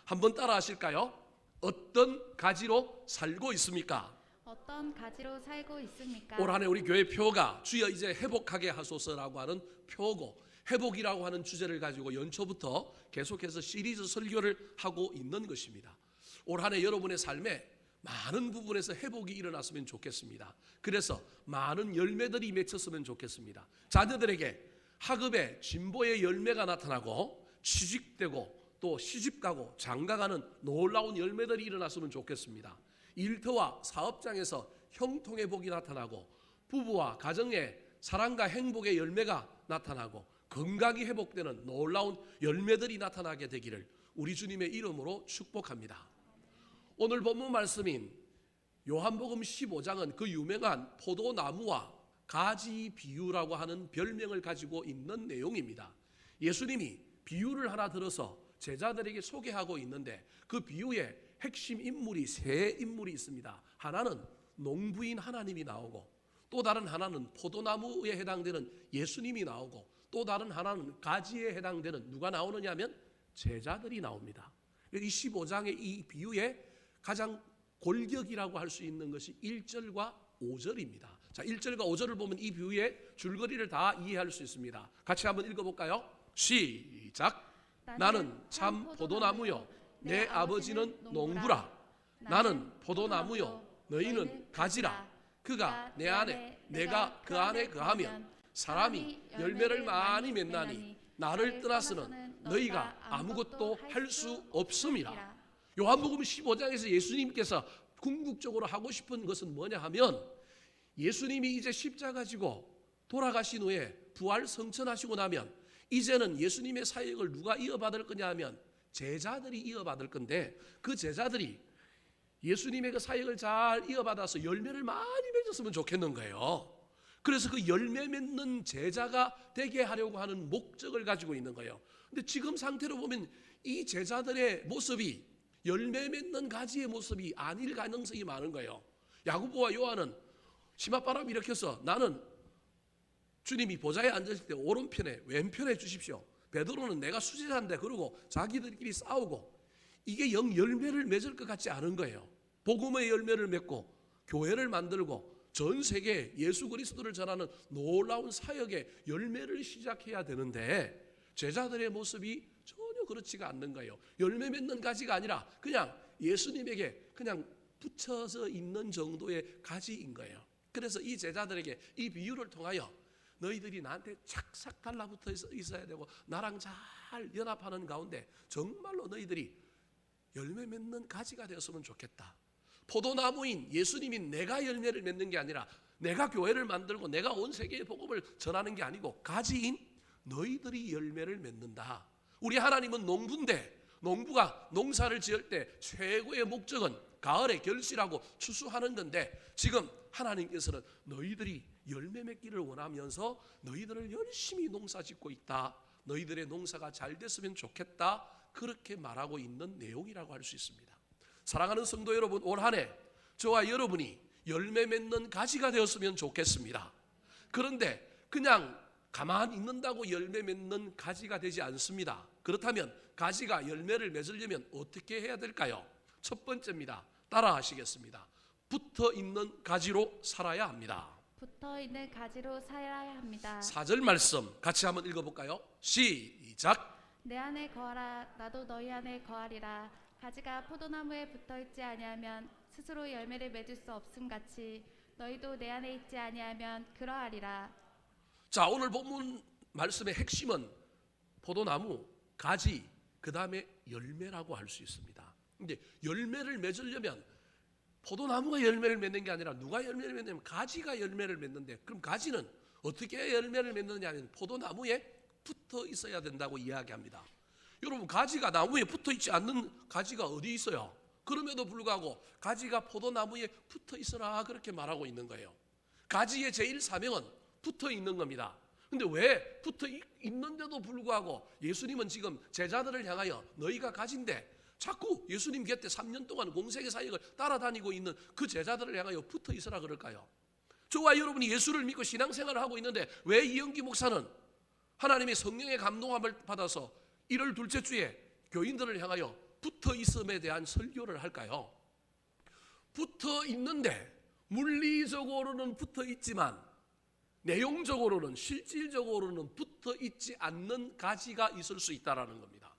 한번 따라 하실까요? 어떤 가지로 살고 있습니까? 어떤 가지로 살고 있습니까? 올 한해 우리 교회 표가 주여 이제 회복하게 하소서라고 하는 표고, 회복이라고 하는 주제를 가지고 연초부터 계속해서 시리즈 설교를 하고 있는 것입니다. 올 한해 여러분의 삶에 많은 부분에서 회복이 일어났으면 좋겠습니다. 그래서 많은 열매들이 맺혔으면 좋겠습니다. 자녀들에게 학업에 진보의 열매가 나타나고 취직되고 또 시집가고 장가가는 놀라운 열매들이 일어났으면 좋겠습니다. 일터와 사업장에서 형통의 복이 나타나고 부부와 가정의 사랑과 행복의 열매가 나타나고 건강이 회복되는 놀라운 열매들이 나타나게 되기를 우리 주님의 이름으로 축복합니다. 오늘 본문 말씀인 요한복음 15장은 그 유명한 포도나무와 가지 비유라고 하는 별명을 가지고 있는 내용입니다. 예수님이 비유를 하나 들어서 제자들에게 소개하고 있는데 그 비유의 핵심 인물이 세 인물이 있습니다. 하나는 농부인 하나님이 나오고 또 다른 하나는 포도나무에 해당되는 예수님이 나오고 또 다른 하나는 가지에 해당되는 누가 나오느냐 하면 제자들이 나옵니다. 이 15장의 이 비유의 가장 골격이라고 할 수 있는 것이 1절과 5절입니다. 자, 1절과 5절을 보면 이 비유의 줄거리를 다 이해할 수 있습니다. 같이 한번 읽어볼까요? 시작. 나는 참 포도나무요 내 아버지는 농부라. 나는 포도나무요 너희는 가지라. 그가 내 안에 내가 그 안에 거하면 사람이 열매를 많이 맺나니 나를 떠나서는 너희가 아무것도 할 수 없음이라. 요한복음 15장에서 예수님께서 궁극적으로 하고 싶은 것은 뭐냐 하면 예수님이 이제 십자가 지고 돌아가신 후에 부활 성천하시고 나면 이제는 예수님의 사역을 누가 이어받을 거냐 하면 제자들이 이어받을 건데 그 제자들이 예수님의 그 사역을 잘 이어받아서 열매를 많이 맺었으면 좋겠는 거예요. 그래서 그 열매 맺는 제자가 되게 하려고 하는 목적을 가지고 있는 거예요. 근데 지금 상태로 보면 이 제자들의 모습이 열매 맺는 가지의 모습이 아닐 가능성이 많은 거예요. 야고보와 요한은 치맛바람 일으켜서 나는 주님이 보좌에 앉으실 때 오른편에 왼편에 주십시오. 베드로는 내가 수제자인데 그러고 자기들끼리 싸우고 이게 영 열매를 맺을 것 같지 않은 거예요. 복음의 열매를 맺고 교회를 만들고 전 세계에 예수 그리스도를 전하는 놀라운 사역의 열매를 시작해야 되는데 제자들의 모습이 전혀 그렇지가 않는 거예요. 열매 맺는 가지가 아니라 그냥 예수님에게 그냥 붙여서 있는 정도의 가지인 거예요. 그래서 이 제자들에게 이 비유를 통하여 너희들이 나한테 착착 달라붙어 있어야 되고 나랑 잘 연합하는 가운데 정말로 너희들이 열매 맺는 가지가 되었으면 좋겠다. 포도나무인 예수님인 내가 열매를 맺는 게 아니라 내가 교회를 만들고 내가 온 세계의 복음을 전하는 게 아니고 가지인 너희들이 열매를 맺는다. 우리 하나님은 농부인데 농부가 농사를 지을 때 최고의 목적은 가을에 결실하고 추수하는 건데 지금 하나님께서는 너희들이 열매 맺기를 원하면서 너희들을 열심히 농사 짓고 있다. 너희들의 농사가 잘 됐으면 좋겠다. 그렇게 말하고 있는 내용이라고 할 수 있습니다. 사랑하는 성도 여러분, 올 한 해 저와 여러분이 열매 맺는 가지가 되었으면 좋겠습니다. 그런데 그냥 가만히 있는다고 열매 맺는 가지가 되지 않습니다. 그렇다면 가지가 열매를 맺으려면 어떻게 해야 될까요? 첫 번째입니다. 따라 하시겠습니다. 붙어 있는 가지로 살아야 합니다. 붙어 있는 가지로 살아야 합니다. 4절 말씀 같이 한번 읽어볼까요? 시작. 내 안에 거하라 나도 너희 안에 거하리라. 가지가 포도나무에 붙어 있지 아니하면 스스로 열매를 맺을 수 없음 같이 너희도 내 안에 있지 아니하면 그러하리라. 자, 오늘 본문 말씀의 핵심은 포도나무, 가지, 그 다음에 열매라고 할 수 있습니다. 근데 열매를 맺으려면 포도나무가 열매를 맺는 게 아니라 누가 열매를 맺냐면 가지가 열매를 맺는데 그럼 가지는 어떻게 열매를 맺느냐 하면 포도나무에 붙어 있어야 된다고 이야기합니다. 여러분, 가지가 나무에 붙어 있지 않는 가지가 어디 있어요? 그럼에도 불구하고 가지가 포도나무에 붙어 있어라 그렇게 말하고 있는 거예요. 가지의 제일 사명은 붙어 있는 겁니다. 근데 왜 붙어 있는데도 불구하고 예수님은 지금 제자들을 향하여 너희가 가지인데 자꾸 예수님 곁에 3년 동안 공생의 사역을 따라다니고 있는 그 제자들을 향하여 붙어 있으라 그럴까요? 저와 여러분이 예수를 믿고 신앙생활을 하고 있는데 왜 이영기 목사는 하나님의 성령의 감동함을 받아서 1월 둘째 주에 교인들을 향하여 붙어 있음에 대한 설교를 할까요? 붙어 있는데 물리적으로는 붙어 있지만 내용적으로는 실질적으로는 붙어 있지 않는 가지가 있을 수 있다는 겁니다.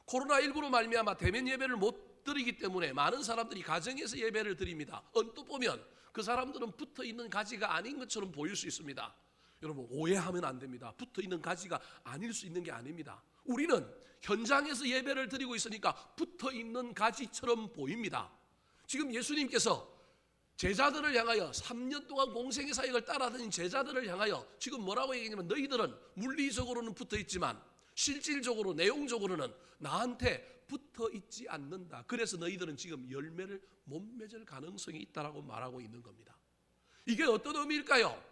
코로나19로 말미암아 대면 예배를 못 드리기 때문에 많은 사람들이 가정에서 예배를 드립니다. 언뜻 보면 그 사람들은 붙어 있는 가지가 아닌 것처럼 보일 수 있습니다. 여러분 오해하면 안 됩니다. 붙어 있는 가지가 아닐 수 있는 게 아닙니다. 우리는 현장에서 예배를 드리고 있으니까 붙어 있는 가지처럼 보입니다. 지금 예수님께서 제자들을 향하여 3년 동안 공생의 사역을 따라다닌 제자들을 향하여 지금 뭐라고 얘기하냐면 너희들은 물리적으로는 붙어 있지만 실질적으로 내용적으로는 나한테 붙어 있지 않는다. 그래서 너희들은 지금 열매를 못 맺을 가능성이 있다라고 말하고 있는 겁니다. 이게 어떤 의미일까요?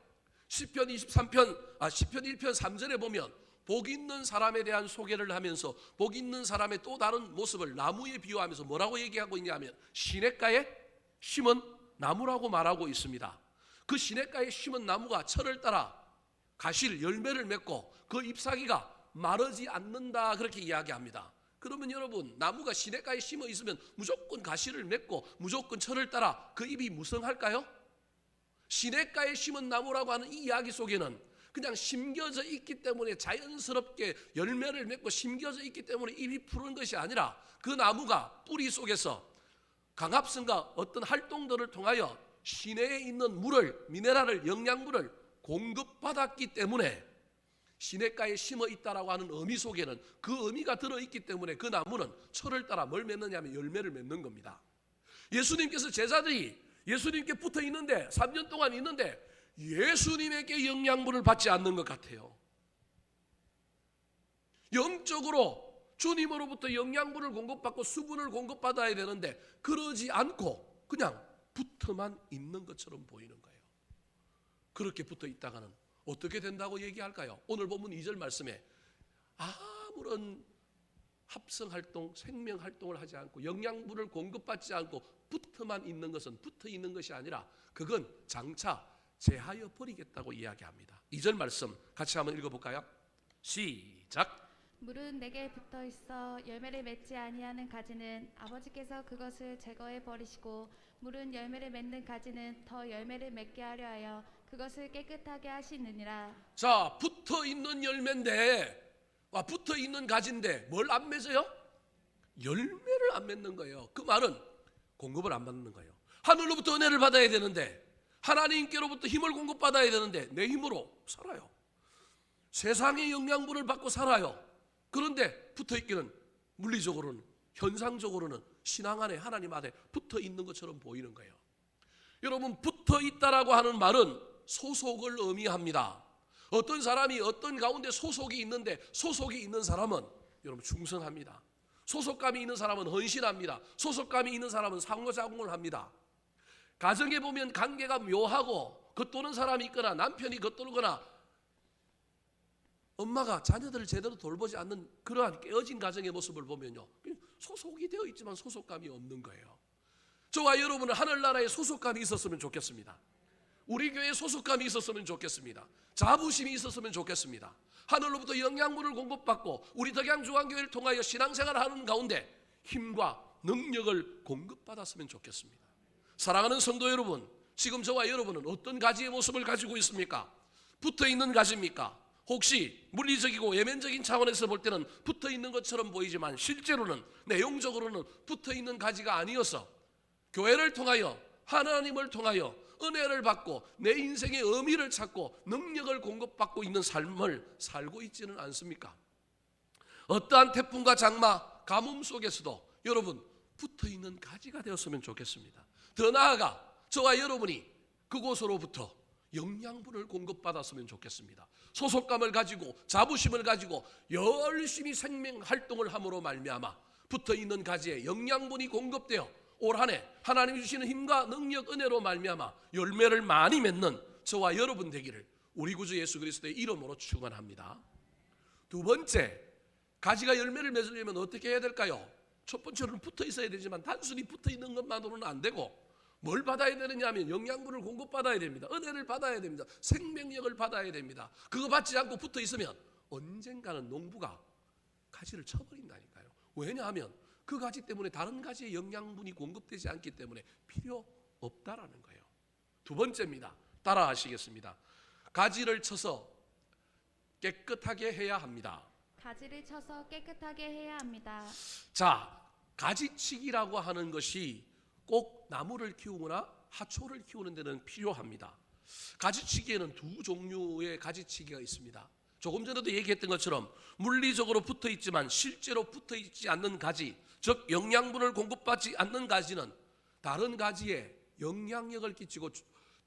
시편 1편 3절에 보면 복 있는 사람에 대한 소개를 하면서 복 있는 사람의 또 다른 모습을 나무에 비유하면서 뭐라고 얘기하고 있냐면 시냇가에 심은 나무라고 말하고 있습니다. 그 시냇가에 심은 나무가 철을 따라 가실 열매를 맺고 그 잎사귀가 마르지 않는다 그렇게 이야기합니다. 그러면 여러분 나무가 시냇가에 심어 있으면 무조건 가시를 맺고 무조건 철을 따라 그 잎이 무성할까요? 시냇가에 심은 나무라고 하는 이 이야기 속에는 그냥 심겨져 있기 때문에 자연스럽게 열매를 맺고 심겨져 있기 때문에 잎이 푸른 것이 아니라 그 나무가 뿌리 속에서 강압성과 어떤 활동들을 통하여 시내에 있는 물을 미네랄을 영양분을 공급받았기 때문에 시냇가에 심어 있다라고 하는 의미 속에는 그 의미가 들어있기 때문에 그 나무는 철을 따라 뭘 맺느냐 하면 열매를 맺는 겁니다. 예수님께서 제자들이 예수님께 붙어 있는데 3년 동안 있는데 예수님에게 영양분을 받지 않는 것 같아요. 영적으로 주님으로부터 영양분을 공급받고 수분을 공급받아야 되는데 그러지 않고 그냥 붙어만 있는 것처럼 보이는 거예요. 그렇게 붙어 있다가는 어떻게 된다고 얘기할까요? 오늘 본문 2절 말씀에 아무런 합성활동, 생명활동을 하지 않고 영양분을 공급받지 않고 붙어만 있는 것은 붙어 있는 것이 아니라 그건 장차 제하여 버리겠다고 이야기합니다. 2절 말씀 같이 한번 읽어볼까요? 시작. 물은 내게 붙어 있어 열매를 맺지 아니하는 가지는 아버지께서 그것을 제거해 버리시고 물은 열매를 맺는 가지는 더 열매를 맺게 하려 하여 그것을 깨끗하게 하시느니라. 자, 붙어 있는 열매인데 붙어 있는 가지인데 뭘 안 맺어요? 열매를 안 맺는 거예요. 그 말은 공급을 안 받는 거예요. 하늘로부터 은혜를 받아야 되는데 하나님께로부터 힘을 공급받아야 되는데 내 힘으로 살아요. 세상의 영양분을 받고 살아요. 그런데 붙어 있기는 물리적으로는 현상적으로는 신앙 안에 하나님 안에 붙어 있는 것처럼 보이는 거예요. 여러분 붙어 있다라고 하는 말은 소속을 의미합니다. 어떤 사람이 어떤 가운데 소속이 있는데 소속이 있는 사람은 여러분 충성합니다. 소속감이 있는 사람은 헌신합니다. 소속감이 있는 사람은 상호작용을 합니다. 가정에 보면 관계가 묘하고 겉도는 사람이 있거나 남편이 겉도는거나 엄마가 자녀들을 제대로 돌보지 않는 그러한 깨어진 가정의 모습을 보면요 소속이 되어 있지만 소속감이 없는 거예요. 저와 여러분은 하늘나라에 소속감이 있었으면 좋겠습니다. 우리 교회에 소속감이 있었으면 좋겠습니다. 자부심이 있었으면 좋겠습니다. 하늘로부터 영양분을 공급받고 우리 덕양중앙교회를 통하여 신앙생활을 하는 가운데 힘과 능력을 공급받았으면 좋겠습니다. 사랑하는 성도 여러분, 지금 저와 여러분은 어떤 가지의 모습을 가지고 있습니까? 붙어있는 가지입니까? 혹시 물리적이고 외면적인 차원에서 볼 때는 붙어있는 것처럼 보이지만 실제로는 내용적으로는 붙어있는 가지가 아니어서 교회를 통하여 하나님을 통하여 은혜를 받고 내 인생의 의미를 찾고 능력을 공급받고 있는 삶을 살고 있지는 않습니까? 어떠한 태풍과 장마, 가뭄 속에서도 여러분 붙어있는 가지가 되었으면 좋겠습니다. 더 나아가 저와 여러분이 그곳으로부터 영양분을 공급받았으면 좋겠습니다. 소속감을 가지고 자부심을 가지고 열심히 생명활동을 함으로 말미암아 붙어있는 가지에 영양분이 공급되어 올 한 해 하나님이 주시는 힘과 능력 은혜로 말미암아 열매를 많이 맺는 저와 여러분 되기를 우리 구주 예수 그리스도의 이름으로 축원합니다. 두 번째, 가지가 열매를 맺으려면 어떻게 해야 될까요? 첫 번째로는 붙어 있어야 되지만 단순히 붙어 있는 것만으로는 안 되고 뭘 받아야 되느냐 하면 영양분을 공급받아야 됩니다. 은혜를 받아야 됩니다. 생명력을 받아야 됩니다. 그거 받지 않고 붙어 있으면 언젠가는 농부가 가지를 쳐버린다니까요. 왜냐하면 그 가지 때문에 다른 가지의 영양분이 공급되지 않기 때문에 필요 없다라는 거예요. 두 번째입니다. 따라 하시겠습니다. 가지를 쳐서 깨끗하게 해야 합니다. 가지를 쳐서 깨끗하게 해야 합니다. 자, 가지치기라고 하는 것이 꼭 나무를 키우거나 하초를 키우는 데는 필요합니다. 가지치기에는 두 종류의 가지치기가 있습니다. 조금 전에도 얘기했던 것처럼 물리적으로 붙어 있지만 실제로 붙어 있지 않는 가지, 즉 영양분을 공급받지 않는 가지는 다른 가지에 영향력을 끼치고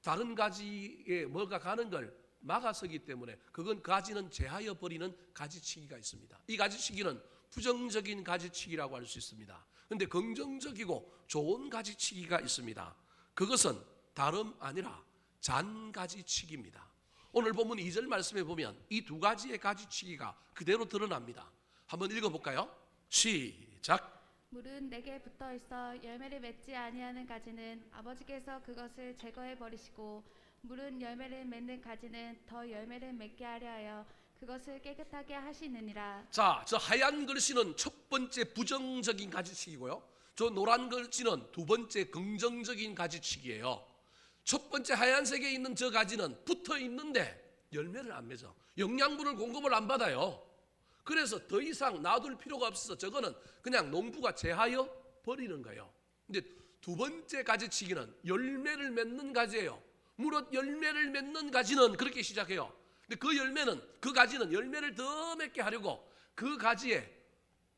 다른 가지에 뭐가 가는 걸 막아서기 때문에 그건 가지는 제하여 버리는 가지치기가 있습니다. 이 가지치기는 부정적인 가지치기라고 할 수 있습니다. 그런데 긍정적이고 좋은 가지치기가 있습니다. 그것은 다름 아니라 잔가지치기입니다. 오늘 본문 2절 말씀에 보면 이 두 가지의 가지치기가 그대로 드러납니다. 한번 읽어볼까요? 시작. 물은 내게 붙어 있어 열매를 맺지 아니하는 가지는 아버지께서 그것을 제거해 버리시고 물은 열매를 맺는 가지는 더 열매를 맺게 하려 하여 그것을 깨끗하게 하시느니라. 자, 저 하얀 글씨는 첫 번째 부정적인 가지치기고요. 저 노란 글씨는 두 번째 긍정적인 가지치기예요. 첫 번째 하얀색에 있는 저 가지는 붙어 있는데 열매를 안 맺어. 영양분을 공급을 안 받아요. 그래서 더 이상 놔둘 필요가 없어서 저거는 그냥 농부가 제하여 버리는 거예요. 근데 두 번째 가지치기는 열매를 맺는 가지예요. 무릇 열매를 맺는 가지는 그렇게 시작해요. 근데 그 가지는 열매를 더 맺게 하려고 그 가지에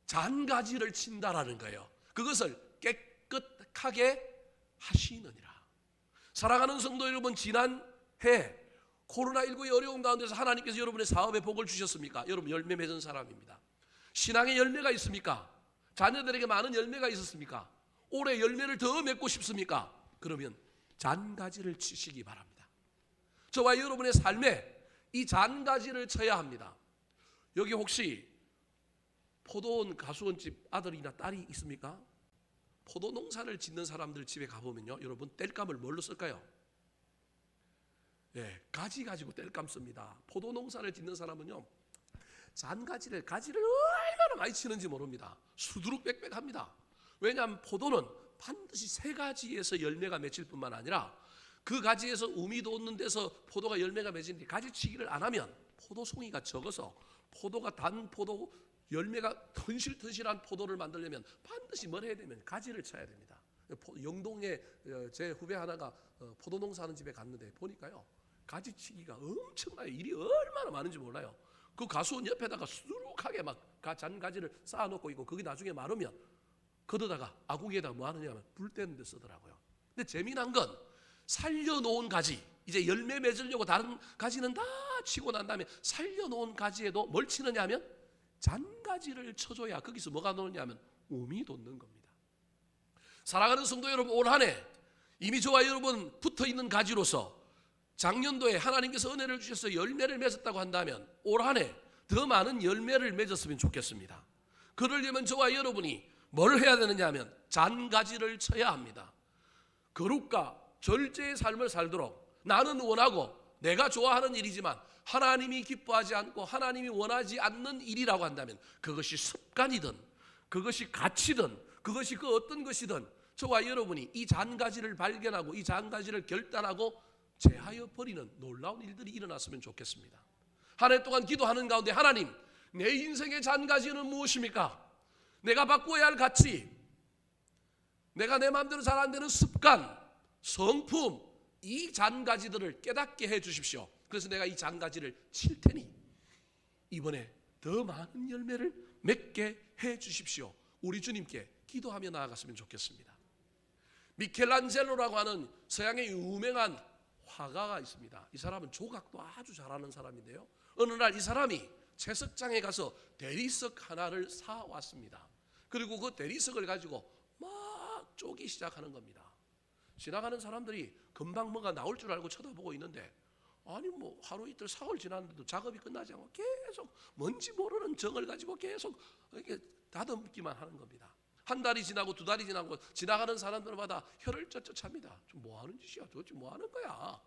잔가지를 친다라는 거예요. 그것을 깨끗하게 하시느니라. 사랑하는 성도 여러분, 지난해 코로나19의 어려운 가운데서 하나님께서 여러분의 사업에 복을 주셨습니까? 여러분 열매 맺은 사람입니다. 신앙의 열매가 있습니까? 자녀들에게 많은 열매가 있었습니까? 올해 열매를 더 맺고 싶습니까? 그러면 잔가지를 치시기 바랍니다. 저와 여러분의 삶에 이 잔가지를 쳐야 합니다. 여기 혹시 포도원 가수원집 아들이나 딸이 있습니까? 포도 농사를 짓는 사람들 집에 가보면요, 여러분 땔감을 뭘로 쓸까요? 예, 가지 가지고 땔감 씁니다. 포도 농사를 짓는 사람은요, 가지를 얼마나 많이 치는지 모릅니다. 수두룩 빽빽합니다. 왜냐하면 포도는 반드시 세 가지에서 열매가 맺힐 뿐만 아니라 그 가지에서 우미 돋는 데서 포도가 열매가 맺는데 가지치기를 안 하면 포도송이가 적어서 포도가 단 포도 열매가 튼실튼실한 포도를 만들려면 반드시 뭘 해야 되면 가지를 쳐야 됩니다. 영동에 제 후배 하나가 포도 농사하는 집에 갔는데 보니까요, 가지치기가 엄청나요. 일이 얼마나 많은지 몰라요. 그 가수원 옆에다가 수룩하게 막 잔가지를 쌓아놓고 있고 거기 나중에 마르면 걷어다가 아궁이에다가 뭐 하느냐면 불 떼는 데 쓰더라고요. 근데 재미난 건 살려놓은 가지, 이제 열매 맺으려고 다른 가지는 다 치고 난 다음에 살려놓은 가지에도 뭘 치느냐 하면 잔가지를 쳐줘야 거기서 뭐가 나오느냐 하면 um이 돋는 겁니다. 사랑하는 성도 여러분, 올 한 해 이미 저와 여러분 붙어있는 가지로서 작년도에 하나님께서 은혜를 주셔서 열매를 맺었다고 한다면 올 한 해 더 많은 열매를 맺었으면 좋겠습니다. 그러려면 저와 여러분이 뭘 해야 되느냐 하면 잔가지를 쳐야 합니다. 거룩과 절제의 삶을 살도록 나는 원하고 내가 좋아하는 일이지만 하나님이 기뻐하지 않고 하나님이 원하지 않는 일이라고 한다면 그것이 습관이든 그것이 가치든 그것이 그 어떤 것이든 저와 여러분이 이 잔가지를 발견하고 이 잔가지를 결단하고 제하여 버리는 놀라운 일들이 일어났으면 좋겠습니다. 한 해 동안 기도하는 가운데 하나님, 내 인생의 잔가지는 무엇입니까? 내가 바꿔야 할 가치, 내가 내 마음대로 잘 안 되는 습관, 성품, 이 잔가지들을 깨닫게 해 주십시오. 그래서 내가 이 잔가지를 칠 테니 이번에 더 많은 열매를 맺게 해 주십시오. 우리 주님께 기도하며 나아갔으면 좋겠습니다. 미켈란젤로라고 하는 서양의 유명한 화가가 있습니다. 이 사람은 조각도 아주 잘하는 사람인데요, 어느 날 이 사람이 채석장에 가서 대리석 하나를 사왔습니다. 그리고 그 대리석을 가지고 막 쪼기 시작하는 겁니다. 지나가는 사람들이 금방 뭐가 나올 줄 알고 쳐다보고 있는데, 아니 뭐 하루 이틀 사흘 지났는데도 작업이 끝나지 않고 계속 뭔지 모르는 정을 가지고 계속 이렇게 다듬기만 하는 겁니다. 한 달이 지나고 두 달이 지나고 지나가는 사람들마다 혀를 쩌쩌찹니다. 좀 뭐 하는 짓이야? 도대체 뭐 하는 거야?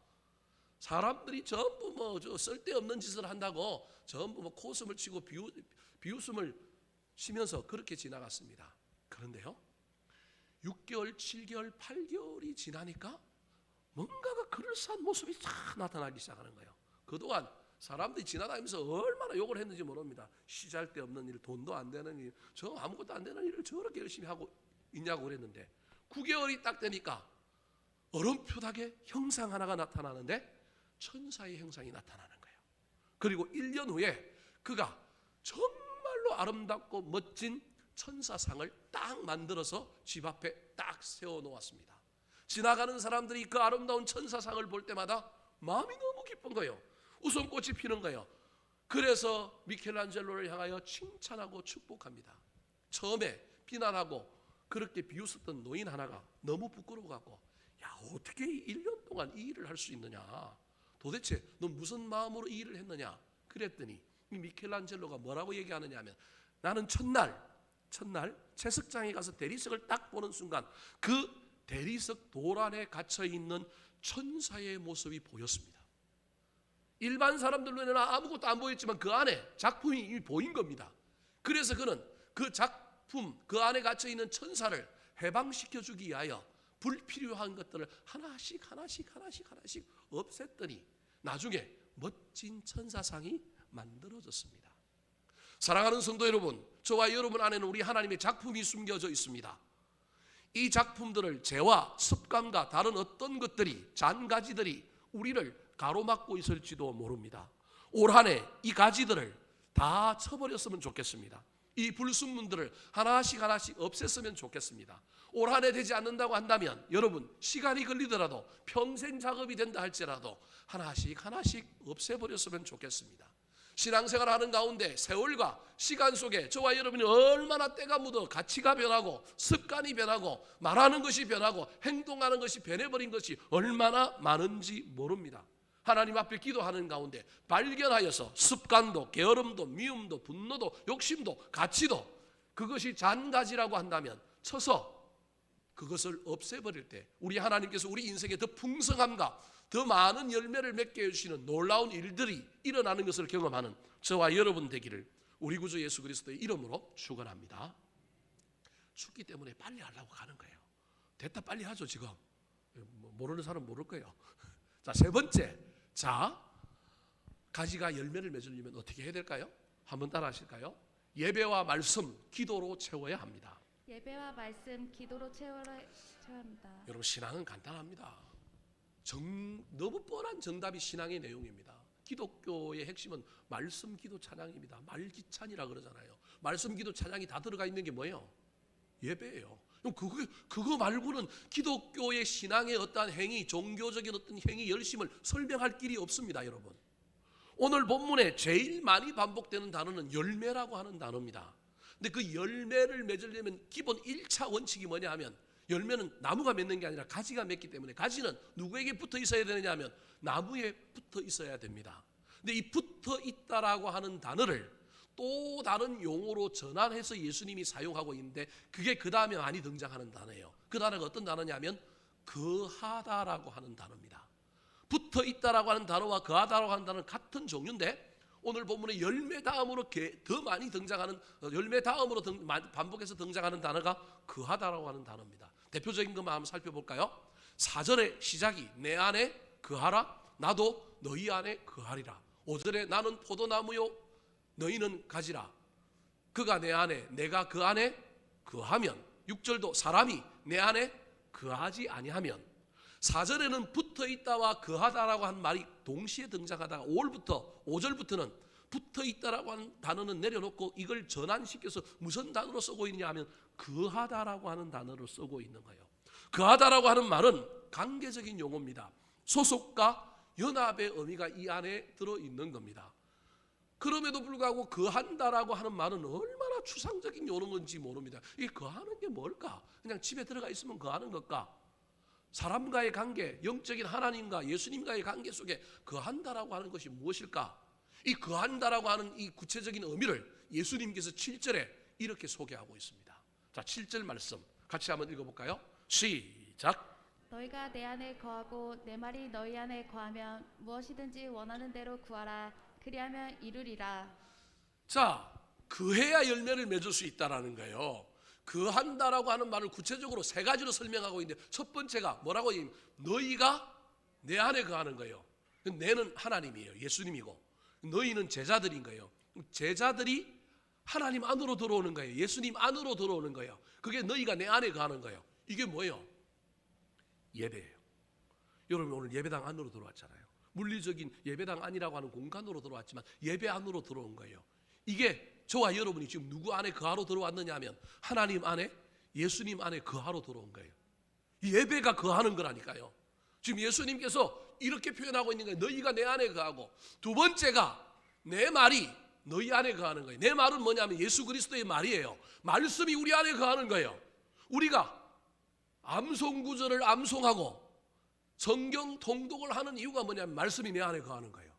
사람들이 전부 뭐 저 쓸데없는 짓을 한다고 전부 뭐 코웃음을 치고 비웃음을 치면서 그렇게 지나갔습니다. 그런데요, 6개월, 7개월, 8개월이 지나니까 뭔가가 그럴싸한 모습이 쫙 나타나기 시작하는 거예요. 그동안 사람들이 지나다니면서 얼마나 욕을 했는지 모릅니다. 시잘데없는 일, 돈도 안 되는 일, 저 아무것도 안 되는 일을 저렇게 열심히 하고 있냐고 그랬는데 9개월이 딱 되니까 어렴풋하게 형상 하나가 나타나는데 천사의 형상이 나타나는 거예요. 그리고 1년 후에 그가 정말로 아름답고 멋진 천사상을 딱 만들어서 집 앞에 딱 세워놓았습니다. 지나가는 사람들이 그 아름다운 천사상을 볼 때마다 마음이 너무 기쁜 거예요. 웃음꽃이 피는 거예요. 그래서 미켈란젤로를 향하여 칭찬하고 축복합니다. 처음에 비난하고 그렇게 비웃었던 노인 하나가 너무 부끄러워갖고, 야, 어떻게 1년 동안 이 일을 할 수 있느냐, 도대체 너 무슨 마음으로 이 일을 했느냐 그랬더니 이 미켈란젤로가 뭐라고 얘기하느냐 하면, 나는 첫날 채석장에 가서 대리석을 딱 보는 순간 그 대리석 돌 안에 갇혀있는 천사의 모습이 보였습니다. 일반 사람들 눈에는 아무것도 안 보였지만 그 안에 작품이 이미 보인 겁니다. 그래서 그는 그 작품, 그 안에 갇혀있는 천사를 해방시켜주기 위하여 불필요한 것들을 하나씩 없앴더니 나중에 멋진 천사상이 만들어졌습니다. 사랑하는 성도 여러분, 저와 여러분 안에는 우리 하나님의 작품이 숨겨져 있습니다. 이 작품들을 죄와 습관과 다른 어떤 것들이, 잔가지들이 우리를 가로막고 있을지도 모릅니다. 올 한 해 이 가지들을 다 쳐버렸으면 좋겠습니다. 이 불순물들을 하나씩 없앴으면 좋겠습니다. 올 한 해 되지 않는다고 한다면 여러분, 시간이 걸리더라도 평생 작업이 된다 할지라도 하나씩 없애버렸으면 좋겠습니다. 신앙생활을 하는 가운데 세월과 시간 속에 저와 여러분이 얼마나 때가 묻어 가치가 변하고 습관이 변하고 말하는 것이 변하고 행동하는 것이 변해버린 것이 얼마나 많은지 모릅니다. 하나님 앞에 기도하는 가운데 발견하여서 습관도 게으름도 미움도 분노도 욕심도 가치도 그것이 잔가지라고 한다면 쳐서 그것을 없애버릴 때 우리 하나님께서 우리 인생에 더 풍성함과 더 많은 열매를 맺게 해주시는 놀라운 일들이 일어나는 것을 경험하는 저와 여러분 되기를 우리 구주 예수 그리스도의 이름으로 축원합니다. 춥기 때문에 빨리 하려고 가는 거예요. 됐다 빨리 하죠. 지금 모르는 사람 모를 거예요. 자, 세 번째, 자, 가지가 열매를 맺으려면 어떻게 해야 될까요? 한번 따라 하실까요? 예배와 말씀, 기도로 채워야 합니다. 예배와 말씀, 기도로 채워야 합니다. 여러분, 신앙은 간단합니다. 너무 뻔한 정답이 신앙의 내용입니다. 기독교의 핵심은 말씀, 기도, 찬양입니다. 말기찬이라 그러잖아요. 말씀, 기도, 찬양이 다 들어가 있는 게 뭐예요? 예배예요. 그거 말고는 기독교의 신앙의 어떠한 행위, 종교적인 어떤 행위, 열심을 설명할 길이 없습니다, 여러분. 오늘 본문에 제일 많이 반복되는 단어는 열매라고 하는 단어입니다. 근데 그 열매를 맺으려면 기본 1차 원칙이 뭐냐 하면, 열매는 나무가 맺는 게 아니라 가지가 맺기 때문에 가지는 누구에게 붙어 있어야 되느냐 하면 나무에 붙어 있어야 됩니다. 근데 이 붙어 있다라고 하는 단어를 또 다른 용어로 전환해서 예수님이 사용하고 있는데 그게 그 다음에 많이 등장하는 단어예요. 그 단어가 어떤 단어냐면 거하다라고 하는 단어입니다. 붙어 있다라고 하는 단어와 거하다라고 하는 단어는 같은 종류인데 오늘 본문에 열매 다음으로 더 많이 등장하는, 열매 다음으로 반복해서 등장하는 단어가 거하다라고 하는 단어입니다. 대표적인 것만 한번 살펴볼까요? 4절의 시작이 내 안에 거하라, 나도 너희 안에 거하리라. 5절에 나는 포도나무요 너희는 가지라, 그가 내 안에 내가 그 안에 거하면. 6절도 사람이 내 안에 거하지 아니하면. 4절에는 붙어있다와 거하다라고 한 말이 동시에 등장하다가 5절부터는 붙어있다라고 하는 단어는 내려놓고 이걸 전환시켜서 무슨 단어로 쓰고 있냐 하면 거하다라고 하는 단어로 쓰고 있는 거예요. 거하다라고 하는 말은 관계적인 용어입니다. 소속과 연합의 의미가 이 안에 들어있는 겁니다. 그럼에도 불구하고 거한다라고 하는 말은 얼마나 추상적인 용어인지 모릅니다. 이 거하는 게 뭘까? 그냥 집에 들어가 있으면 거하는 것까? 사람과의 관계, 영적인 하나님과 예수님과의 관계 속에 거한다라고 하는 것이 무엇일까? 이 거한다라고 하는 이 구체적인 의미를 예수님께서 7절에 이렇게 소개하고 있습니다. 자, 7절 말씀 같이 한번 읽어볼까요? 시작. 너희가 내 안에 거하고 내 말이 너희 안에 거하면 무엇이든지 원하는 대로 구하라. 그리하면 이루리라. 자, 그해야 열매를 맺을 수 있다라는 거예요. 거한다라고 하는 말을 구체적으로 세 가지로 설명하고 있는데, 첫 번째가 뭐라고 얘기하면 너희가 내 안에 거하는 거예요. 내는 하나님이에요. 예수님이고 너희는 제자들인 거예요. 제자들이 하나님 안으로 들어오는 거예요. 예수님 안으로 들어오는 거예요. 그게 너희가 내 안에 거하는 거예요. 이게 뭐예요? 예배예요. 여러분 오늘 예배당 안으로 들어왔잖아요. 물리적인 예배당 안이라고 하는 공간으로 들어왔지만 예배 안으로 들어온 거예요. 이게 저와 여러분이 지금 누구 안에 거하러 들어왔느냐 하면 하나님 안에, 예수님 안에 거하러 들어온 거예요. 예배가 거하는 거라니까요. 지금 예수님께서 이렇게 표현하고 있는 거예요. 너희가 내 안에 거하고, 두 번째가 내 말이 너희 안에 거하는 거예요. 내 말은 뭐냐면 예수 그리스도의 말이에요. 말씀이 우리 안에 거하는 거예요. 우리가 암송구절을 암송하고 성경 통독을 하는 이유가 뭐냐면 말씀이 내 안에 거하는 거예요.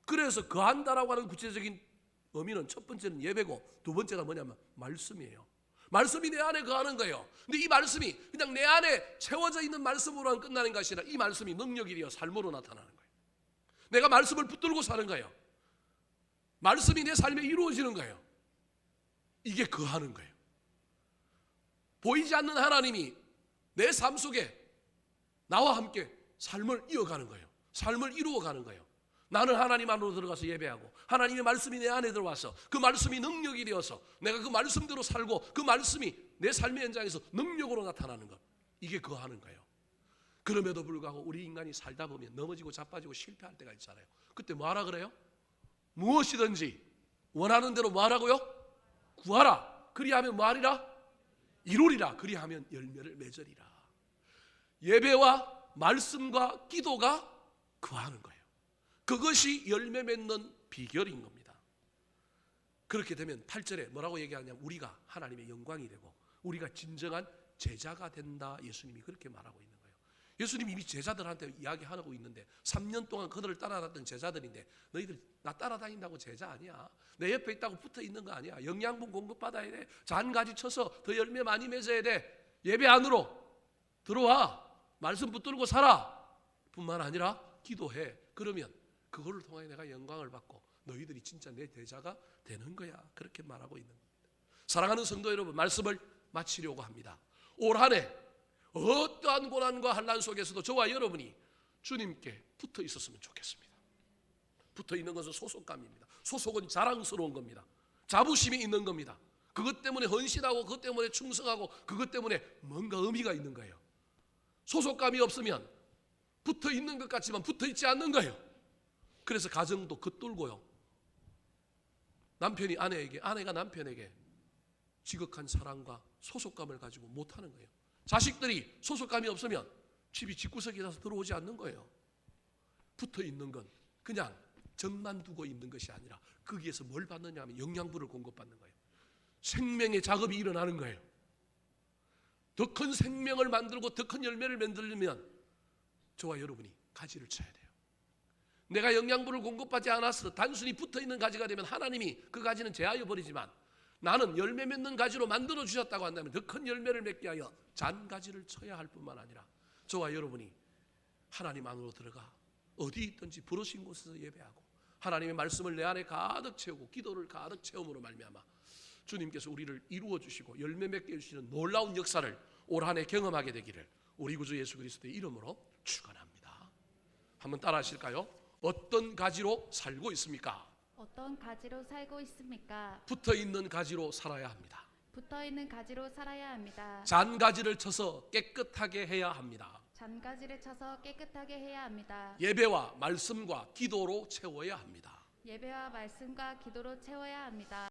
그래서 거한다라고 하는 구체적인 의미는 첫 번째는 예배고, 두 번째가 뭐냐면 말씀이에요. 말씀이 내 안에 거하는 거예요. 근데 이 말씀이 그냥 내 안에 채워져 있는 말씀으로만 끝나는 것이 아니라 이 말씀이 능력이 되어 삶으로 나타나는 거예요. 내가 말씀을 붙들고 사는 거예요. 말씀이 내 삶에 이루어지는 거예요. 이게 거하는 거예요. 보이지 않는 하나님이 내 삶 속에 나와 함께 삶을 이어가는 거예요. 삶을 이루어가는 거예요. 나는 하나님 안으로 들어가서 예배하고 하나님의 말씀이 내 안에 들어와서 그 말씀이 능력이 되어서 내가 그 말씀대로 살고 그 말씀이 내 삶의 현장에서 능력으로 나타나는 것, 이게 거하는 거예요. 그럼에도 불구하고 우리 인간이 살다 보면 넘어지고 자빠지고 실패할 때가 있잖아요. 그때 뭐하라 그래요? 무엇이든지 원하는 대로 뭐하라고요? 구하라. 그리하면 뭐하리라? 이루리라. 그리하면 열매를 맺으리라. 예배와 말씀과 기도가 거하는 거예요. 그것이 열매 맺는 비결인 겁니다. 그렇게 되면 8절에 뭐라고 얘기하냐면 우리가 하나님의 영광이 되고 우리가 진정한 제자가 된다. 예수님이 그렇게 말하고 있는 거예요. 예수님이 이미 제자들한테 이야기하고 있는데 3년 동안 그들을 따라다녔던 제자들인데 너희들 나 따라다닌다고 제자 아니야. 내 옆에 있다고 붙어 있는 거 아니야. 영양분 공급받아야 돼. 잔가지 쳐서 더 열매 많이 맺어야 돼. 예배 안으로 들어와. 말씀 붙들고 살아. 뿐만 아니라 기도해. 그러면 그거를 통해 내가 영광을 받고 너희들이 진짜 내 제자가 되는 거야. 그렇게 말하고 있는 겁니다. 사랑하는 성도 여러분, 말씀을 마치려고 합니다. 올 한 해 어떠한 고난과 환난 속에서도 저와 여러분이 주님께 붙어 있었으면 좋겠습니다. 붙어 있는 것은 소속감입니다. 소속은 자랑스러운 겁니다. 자부심이 있는 겁니다. 그것 때문에 헌신하고 그것 때문에 충성하고 그것 때문에 뭔가 의미가 있는 거예요. 소속감이 없으면 붙어 있는 것 같지만 붙어 있지 않는 거예요. 그래서 가정도 겉돌고요. 남편이 아내에게, 아내가 남편에게 지극한 사랑과 소속감을 가지고 못하는 거예요. 자식들이 소속감이 없으면 집이 집구석이라서 들어오지 않는 거예요. 붙어 있는 건 그냥 정만 두고 있는 것이 아니라 거기에서 뭘 받느냐 하면 영양분을 공급받는 거예요. 생명의 작업이 일어나는 거예요. 더 큰 생명을 만들고 더 큰 열매를 만들려면 저와 여러분이 가지를 쳐야 돼요. 내가 영양분을 공급받지 않아서 단순히 붙어있는 가지가 되면 하나님이 그 가지는 제하여 버리지만 나는 열매 맺는 가지로 만들어 주셨다고 한다면 더 큰 열매를 맺게 하여 잔가지를 쳐야 할 뿐만 아니라 저와 여러분이 하나님 안으로 들어가 어디 있든지 부르신 곳에서 예배하고 하나님의 말씀을 내 안에 가득 채우고 기도를 가득 채움으로 말미암아 주님께서 우리를 이루어 주시고 열매 맺게 해주시는 놀라운 역사를 올 한 해 경험하게 되기를 우리 구주 예수 그리스도의 이름으로 축원합니다. 한번 따라 하실까요? 어떤 가지로 살고 있습니까? 어떤 가지로 살고 있습니까? 붙어 있는 가지로 살아야 합니다. 붙어 있는 가지로 살아야 합니다. 잔가지를 쳐서 깨끗하게 해야 합니다. 잔가지를 쳐서 깨끗하게 해야 합니다. 예배와 말씀과 기도로 채워야 합니다. 예배와 말씀과 기도로 채워야 합니다.